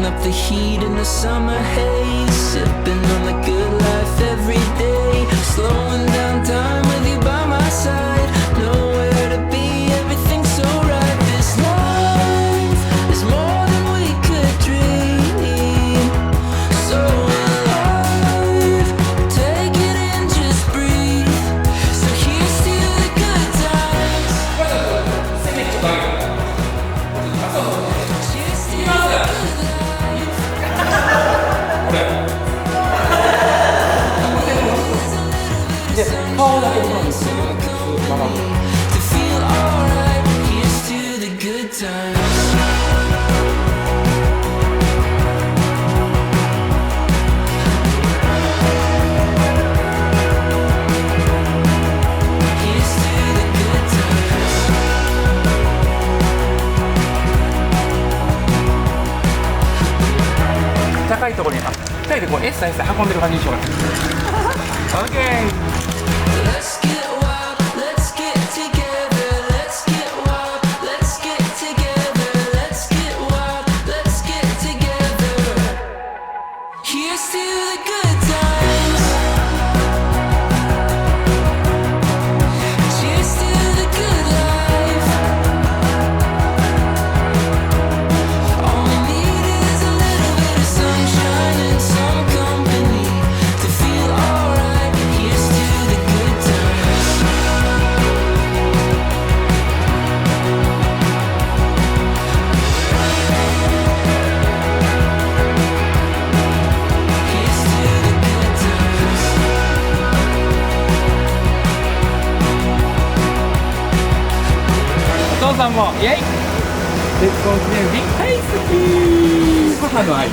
up the heat in the summer haze, sipping on the good life every day, slowing down time with you by my side, nowhere to be, everything's so right. This life is more than we could dream, so alive, take it in, just breathe, so here's to the good times. Cheers to the good life. で、顔だけ僕の見つけるままで。高いところに2人でこうエッサエッサ運んでる感じにしようかな。オッケー。お父さんもイエイ、結婚記念日大好き、母の愛。